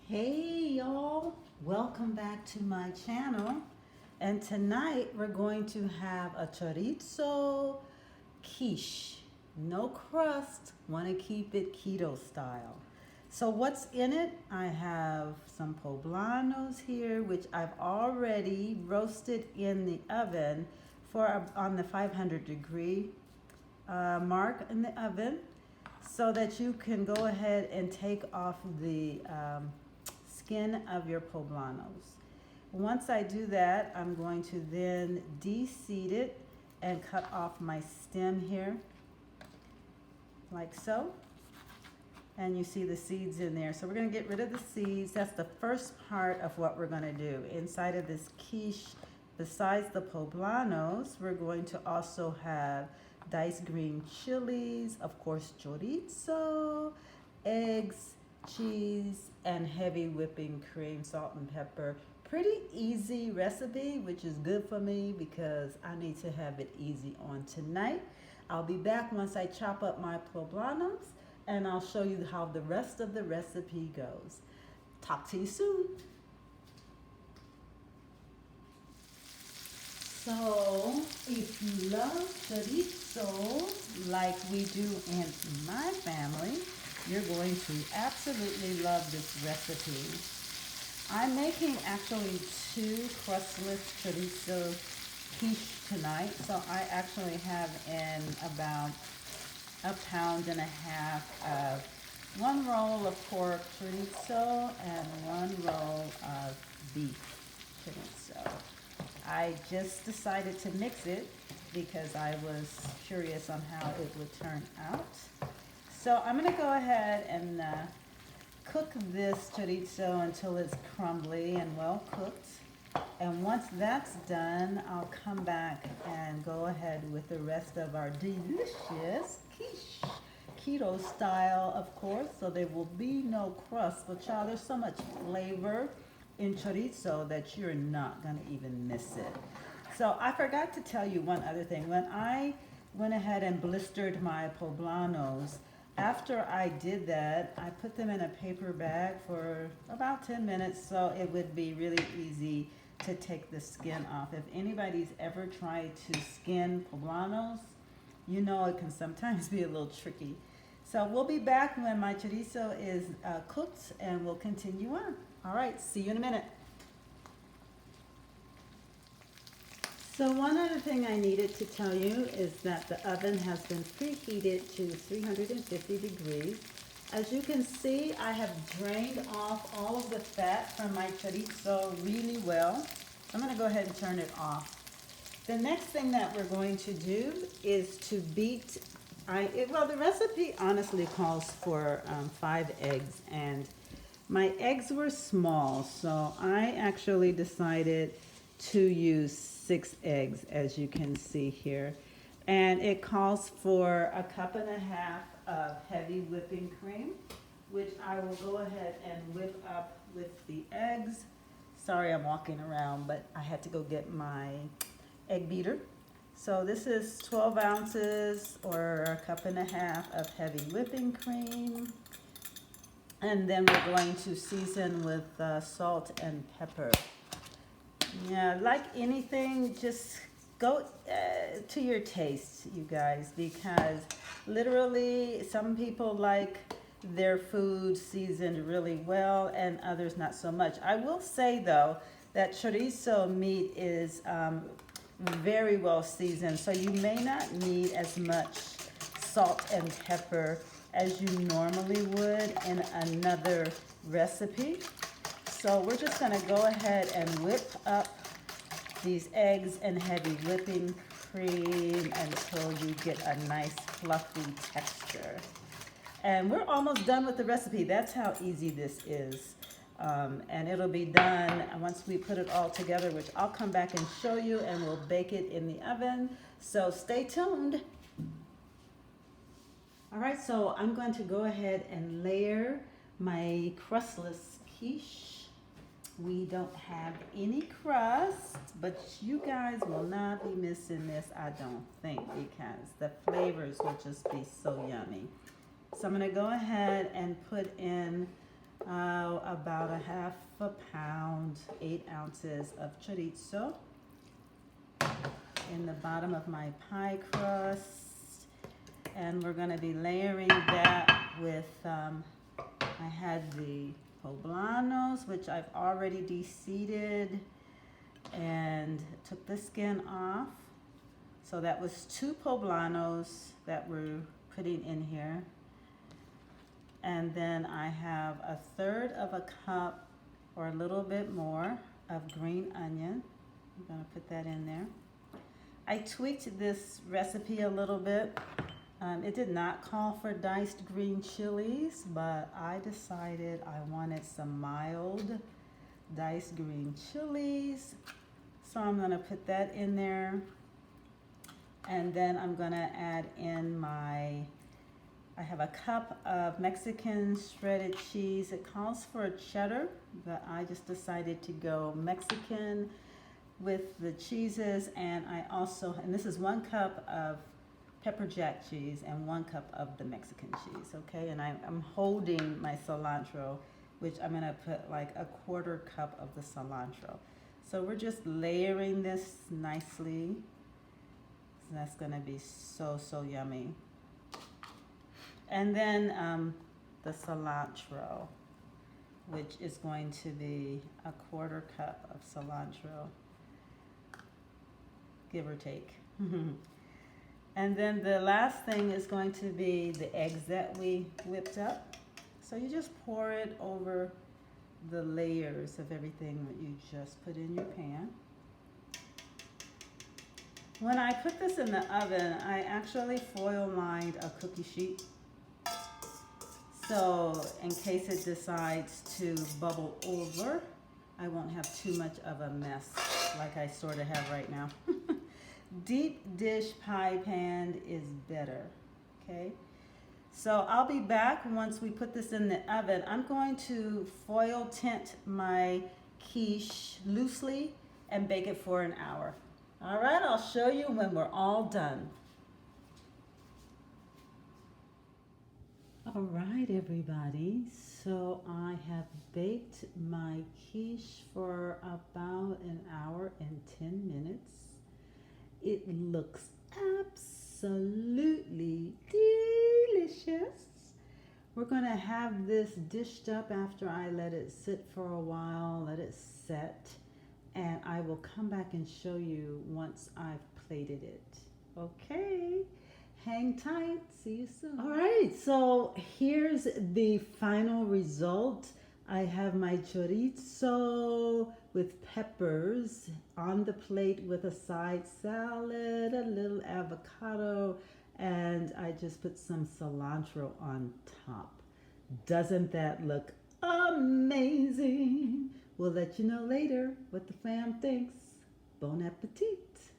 Hey y'all, welcome back to my channel. And tonight we're going to have a chorizo quiche. No crust, want to keep it keto style. So what's in it? I have some poblanos here, which I've already roasted in the oven for on the 500-degree mark in the oven, so that you can go ahead and take off the skin of your poblanos. Once I do that, I'm going to then de-seed it and cut off my stem here, like so. And you see the seeds in there. So we're gonna get rid of the seeds. That's the first part of what we're gonna do. Inside of this quiche, besides the poblanos, we're going to also have diced green chilies, of course chorizo, eggs, cheese, and heavy whipping cream, salt and pepper. Pretty easy recipe, which is good for me because I need to have it easy on tonight. I'll be back once I chop up my poblanos and I'll show you how the rest of the recipe goes. Talk to you soon. So, if you love chorizo like we do in my family, you're going to absolutely love this recipe. I'm making actually 2 crustless chorizo quiche tonight. So I actually have in about 1.5 pounds of 1 roll of pork chorizo and 1 roll of beef chorizo. I just decided to mix it because I was curious on how it would turn out. So I'm going to go ahead and cook this chorizo until it's crumbly and well cooked. And once that's done, I'll come back and go ahead with the rest of our delicious quiche. Keto style, of course, so there will be no crust. But y'all, there's so much flavor in chorizo that you're not gonna even miss it. So I forgot to tell you one other thing. When I went ahead and blistered my poblanos, after I did that, I put them in a paper bag for about 10 minutes so it would be really easy to take the skin off. If anybody's ever tried to skin poblanos, you know it can sometimes be a little tricky. So we'll be back when my chorizo is cooked and we'll continue on. All right, see you in a minute. So one other thing I needed to tell you is that the oven has been preheated to 350 degrees. As you can see, I have drained off all of the fat from my chorizo really well. I'm going to go ahead and turn it off. The next thing that we're going to do is to beat, well, the recipe honestly calls for 5 eggs, and my eggs were small, so I actually decided to use 6 eggs, as you can see here. And it calls for 1.5 cups of heavy whipping cream, which I will go ahead and whip up with the eggs. Sorry, I'm walking around, but I had to go get my egg beater. So this is 12 ounces or 1.5 cups of heavy whipping cream. And then we're going to season with salt and pepper. Yeah, like anything, just go to your taste, you guys, because literally some people like their food seasoned really well and others not so much. I will say though that chorizo meat is very well seasoned, so you may not need as much salt and pepper as you normally would in another recipe. So we're just gonna go ahead and whip up these eggs and heavy whipping cream until you get a nice fluffy texture. And we're almost done with the recipe. That's how easy this is. And it'll be done once we put it all together, which I'll come back and show you, and we'll bake it in the oven. So stay tuned. All right, so I'm going to go ahead and layer my crustless quiche. We don't have any crust, but you guys will not be missing this, I don't think, because the flavors will just be so yummy. So I'm going to go ahead and put in about about a half a pound, 8 ounces of chorizo in the bottom of my pie crust. And we're gonna be layering that with, I had the poblanos, which I've already de-seeded and took the skin off. So that was 2 poblanos that we're putting in here. And then I have 1/3 of a cup or a little bit more of green onion. I'm gonna put that in there. I tweaked this recipe a little bit. It did not call for diced green chilies, but I decided I wanted some mild diced green chilies. So I'm gonna put that in there. And then I'm gonna add in I have a cup of Mexican shredded cheese. It calls for cheddar, but I just decided to go Mexican with the cheeses. And and this is 1 cup of pepper jack cheese and 1 cup of the Mexican cheese, okay? And I'm holding my cilantro, which I'm gonna put like a 1/4 cup of the cilantro. So we're just layering this nicely. So that's gonna be so, so yummy. And then the cilantro, which is going to be a 1/4 cup of cilantro, give or take. And then the last thing is going to be the eggs that we whipped up. So you just pour it over the layers of everything that you just put in your pan. When I put this in the oven, I actually foil lined a cookie sheet. So in case it decides to bubble over, I won't have too much of a mess like I sort of have right now. Deep dish pie pan is better, okay? So I'll be back once we put this in the oven. I'm going to foil tint my quiche loosely and bake it for an hour. All right, I'll show you when we're all done. All right, everybody. So I have baked my quiche for about an hour and 10 minutes. It looks absolutely delicious. We're gonna have this dished up after I let it sit for a while, let it set, and I will come back and show you once I've plated it. Okay, hang tight, see you soon. All right, so here's the final result. I have my chorizo with peppers on the plate with a side salad, a little avocado, and I just put some cilantro on top. Doesn't that look amazing? We'll let you know later what the fam thinks. Bon appetit.